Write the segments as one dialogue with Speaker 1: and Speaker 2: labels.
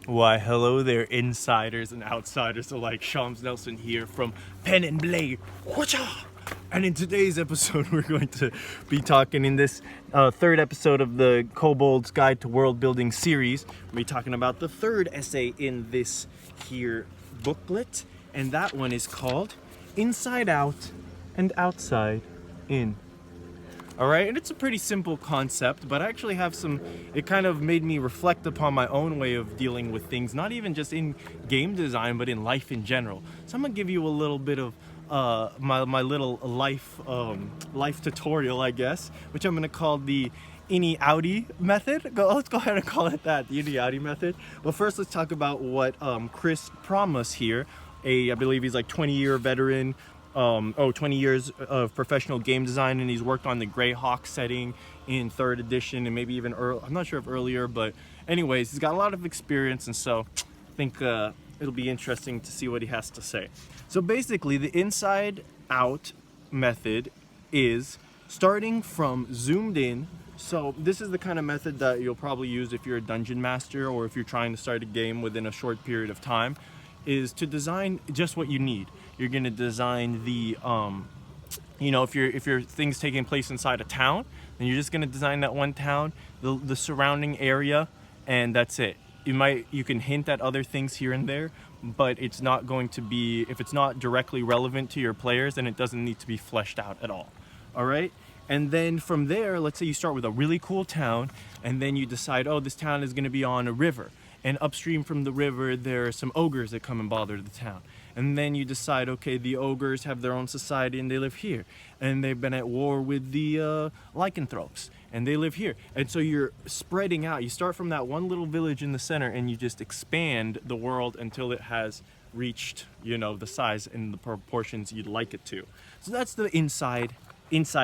Speaker 1: Why, hello there, insiders and outsiders alike. Shams Nelson here from Pen and Blade. Whatcha? And in today's episode, we're going to be talking in this third episode of the Kobold's Guide to Worldbuilding series. We'll be talking about the third essay in this here booklet, and that one is called Inside Out and Outside In. All right, and it's a pretty simple concept, but I actually have it kind of made me reflect upon my own way of dealing with things, not even just in game design, but in life in general. So I'm gonna give you a little bit of my little life tutorial, I guess, which I'm gonna call the Innie Outie Method. Let's go ahead and call it that, the Innie Outie Method. But first, let's talk about what Chris Pramas here, I believe he's like 20-year veteran, 20 years of professional game design, and he's worked on the Greyhawk setting in 3rd edition and maybe even I'm not sure if earlier, but anyways, he's got a lot of experience, and so I think it'll be interesting to see what he has to say. So basically, the inside out method is starting from zoomed in. So this is the kind of method that you'll probably use if you're a dungeon master or if you're trying to start a game within a short period of time, is to design just what you need. You're gonna design the, if your thing's taking place inside a town, then you're just gonna design that one town, the surrounding area, and that's it. You can hint at other things here and there, but it's not going to be, if it's not directly relevant to your players, then it doesn't need to be fleshed out at all. All right? And then from there, let's say you start with a really cool town, and then you decide, oh, this town is gonna be on a river. And upstream from the river, there are some ogres that come and bother the town. And then you decide, okay, the ogres have their own society and they live here. And they've been at war with the lycanthropes and they live here. And so you're spreading out. You start from that one little village in the center and you just expand the world until it has reached, the size and the proportions you'd like it to. So that's the inside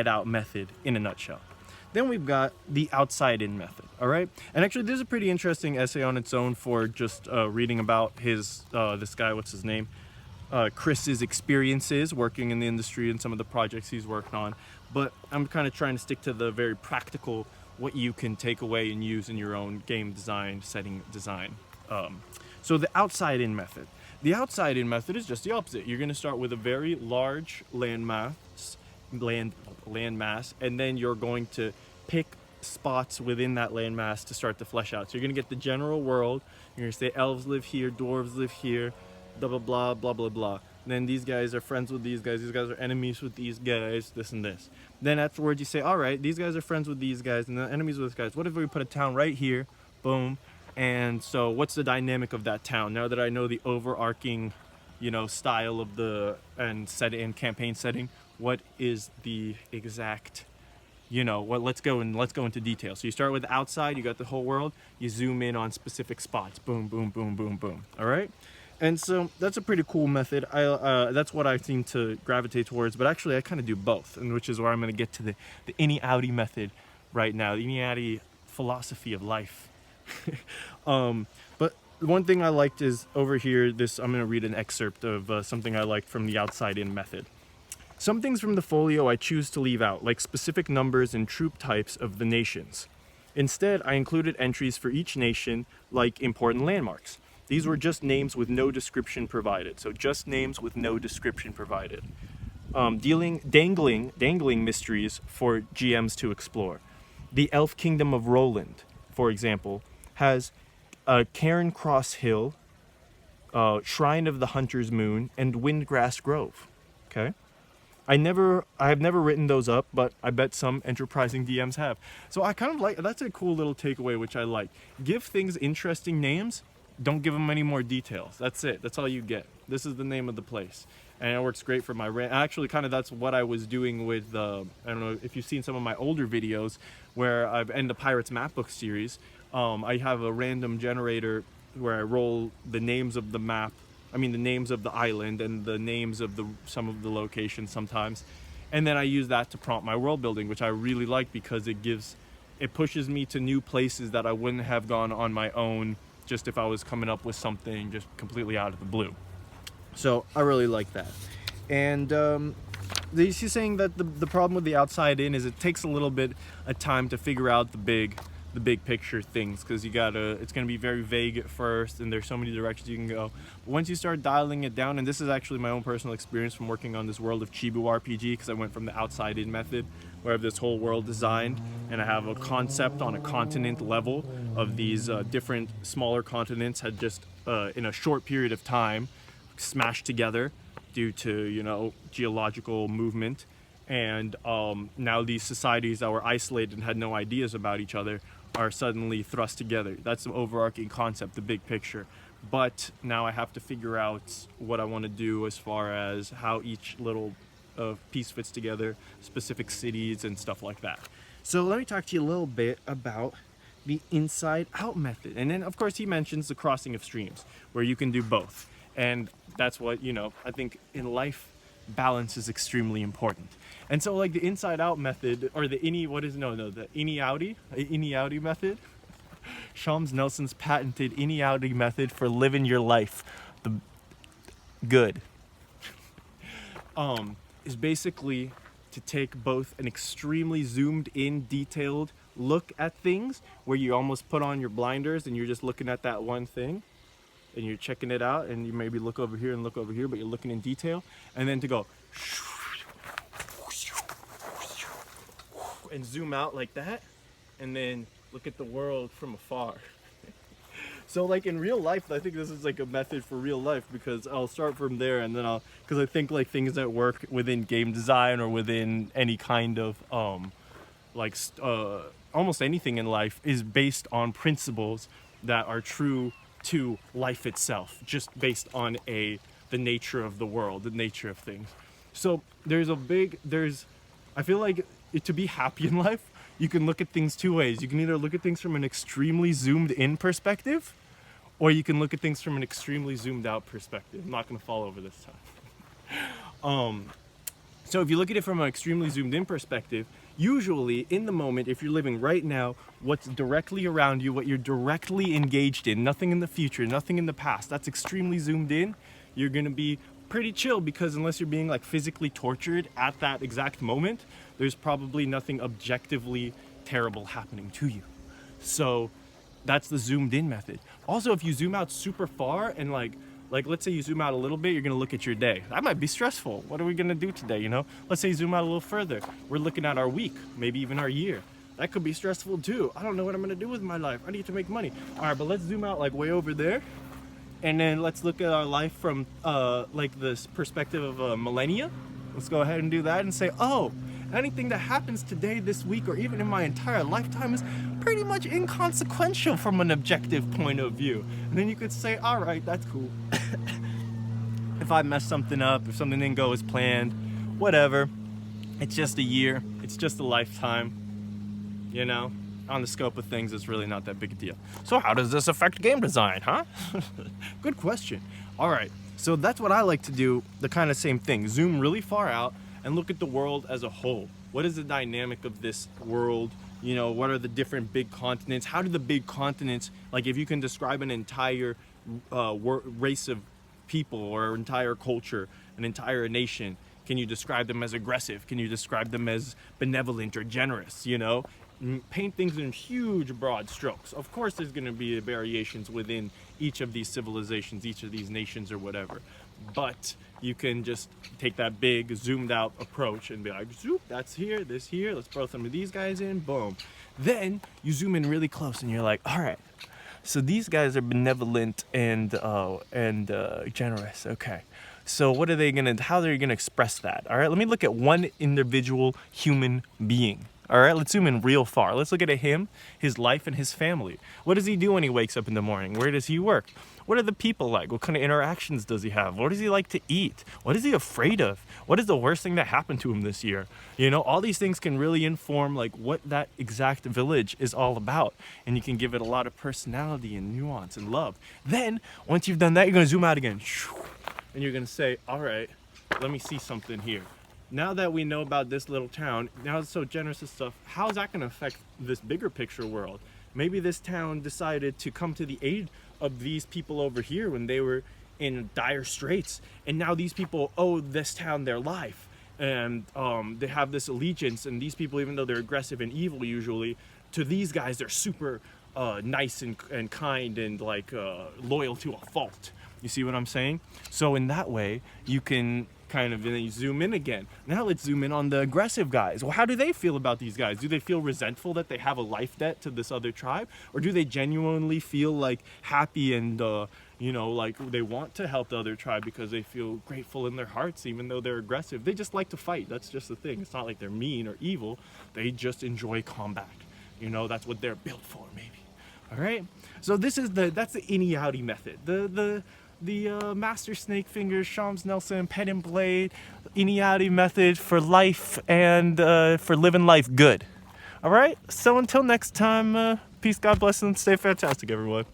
Speaker 1: out method in a nutshell. Then we've got the outside-in method, all right? And actually, there's a pretty interesting essay on its own for just reading about this guy, what's his name? Chris's experiences working in the industry and some of the projects he's worked on. But I'm kind of trying to stick to the very practical, what you can take away and use in your own game design, setting design. So the outside-in method. The outside-in method is just the opposite. You're gonna start with a very large landmass, and then you're going to pick spots within that landmass to start to flesh out. So you're going to get the general world. You're going to say elves live here, dwarves live here, blah blah blah blah blah blah. And then these guys are friends with these guys are enemies with these guys, this and this. Then afterwards you say, all right, these guys are friends with these guys and the enemies with these guys. What if we put a town right here? Boom. And so what's the dynamic of that town? Now that I know the overarching style of the campaign setting, what is the exact, let's go into detail. So you start with outside, you got the whole world, you zoom in on specific spots, boom, boom, boom, boom, boom, all right? And so that's a pretty cool method. That's what I seem to gravitate towards, but actually I kind of do both, and which is where I'm gonna get to the Innie Outie method right now, the Innie Outie philosophy of life. But one thing I liked is over here, I'm gonna read an excerpt of something I liked from the outside-in method. Some things from the folio I choose to leave out, like specific numbers and troop types of the nations. Instead, I included entries for each nation, like important landmarks. These were just names with no description provided. So just names with no description provided. Dangling mysteries for GMs to explore. The Elf Kingdom of Roland, for example, has a Cairn Cross Hill, Shrine of the Hunter's Moon, and Windgrass Grove. Okay? I have never written those up, but I bet some enterprising DMs have. So I kind of like, that's a cool little takeaway, which I like. Give things interesting names, don't give them any more details. That's it, that's all you get. This is the name of the place. And it works great for my actually kind of that's what I was doing with, I don't know if you've seen some of my older videos where in the Pirates Mapbook series, I have a random generator where I roll the names of the map, the names of the island and the names of some of the locations sometimes. And then I use that to prompt my world building, which I really like because it pushes me to new places that I wouldn't have gone on my own just if I was coming up with something just completely out of the blue. So I really like that. And she's saying that the problem with the outside in is it takes a little bit of time to figure out the big the big picture things, because it's gonna be very vague at first, and there's so many directions you can go. But once you start dialing it down, and this is actually my own personal experience from working on this World of Chibu RPG, because I went from the outside in method, where I have this whole world designed, and I have a concept on a continent level of these different smaller continents had just in a short period of time smashed together due to geological movement, and now these societies that were isolated and had no ideas about each other are suddenly thrust together. That's the overarching concept, the big picture. But now I have to figure out what I want to do as far as how each little piece fits together, specific cities and stuff like that. So let me talk to you a little bit about the inside out method. And then of course he mentions the crossing of streams, where you can do both. And that's what, I think in life, balance is extremely important. And so like the inside out method, or the the Innie Outie Method, Shams Nelson's patented Innie Outie Method for living your life good, is basically to take both an extremely zoomed in, detailed look at things, where you almost put on your blinders and you're just looking at that one thing and you're checking it out, and you maybe look over here and look over here, but you're looking in detail, and then to go and zoom out like that, and then look at the world from afar. So like in real life, I think this is like a method for real life, because I'll start from there, and then because I think like things that work within game design or within any kind of almost anything in life is based on principles that are true to life itself, just based on the nature of the world, the nature of things. So I feel like to be happy in life, you can look at things two ways. You can either look at things from an extremely zoomed in perspective, or you can look at things from an extremely zoomed out perspective. I'm not going to fall over this time. So if you look at it from an extremely zoomed in perspective, usually in the moment, if you're living right now, what's directly around you, what you're directly engaged in, nothing in the future, nothing in the past, that's extremely zoomed in, you're going to be pretty chill, because unless you're being like physically tortured at that exact moment, there's probably nothing objectively terrible happening to you. So that's the zoomed in method. Also, if you zoom out super far and like let's say you zoom out a little bit, you're gonna look at your day. That might be stressful. What are we gonna do today, Let's say you zoom out a little further. We're looking at our week, maybe even our year. That could be stressful too. I don't know what I'm gonna do with my life. I need to make money. All right, but let's zoom out like way over there. And then let's look at our life from like this perspective of a millennia. Let's go ahead and do that and say, oh, anything that happens today, this week, or even in my entire lifetime is pretty much inconsequential from an objective point of view. And then you could say, all right, that's cool. If I mess something up, if something didn't go as planned, whatever. It's just a year. It's just a lifetime. On the scope of things, it's really not that big a deal. So how does this affect game design, huh? Good question. All right, so that's what I like to do, the kind of same thing. Zoom really far out and look at the world as a whole. What is the dynamic of this world? What are the different big continents? How do the big continents, like if you can describe an entire race of people or entire culture, an entire nation, can you describe them as aggressive? Can you describe them as benevolent or generous, Paint things in huge broad strokes. Of course there's going to be variations within each of these civilizations, each of these nations or whatever, but you can just take that big zoomed out approach and be like, zoop, that's here, this here, let's throw some of these guys in, boom. Then you zoom in really close and you're like, all right, so these guys are benevolent and generous. Okay, so how are they gonna express that? All right, let me look at one individual human being. All right, let's zoom in real far. Let's look at him, his life, and his family. What does he do when he wakes up in the morning? Where does he work? What are the people like? What kind of interactions does he have? What does he like to eat? What is he afraid of? What is the worst thing that happened to him this year? All these things can really inform like what that exact village is all about. And you can give it a lot of personality and nuance and love. Then, once you've done that, you're gonna zoom out again. And you're gonna say, all right, let me see something here. Now that we know about this little town, now it's so generous and stuff, how is that going to affect this bigger picture world? Maybe this town decided to come to the aid of these people over here when they were in dire straits, and now these people owe this town their life, and they have this allegiance, and these people, even though they're aggressive and evil usually, to these guys, they're super nice and kind and like loyal to a fault. You see what I'm saying? So in that way, you can kind of, and then you zoom in again. Now let's zoom in on the aggressive guys. Well, how do they feel about these guys? Do they feel resentful that they have a life debt to this other tribe? Or do they genuinely feel like happy and, you know, like they want to help the other tribe because they feel grateful in their hearts, even though they're aggressive? They just like to fight. That's just the thing. It's not like they're mean or evil. They just enjoy combat. You know, that's what they're built for, maybe. All right. So that's the Innie Outie method. The Master Snake Fingers, Shams Nelson, Pen and Blade, Innie Outie method for life and for living life good. All right. So until next time, peace, God bless, and stay fantastic, everyone.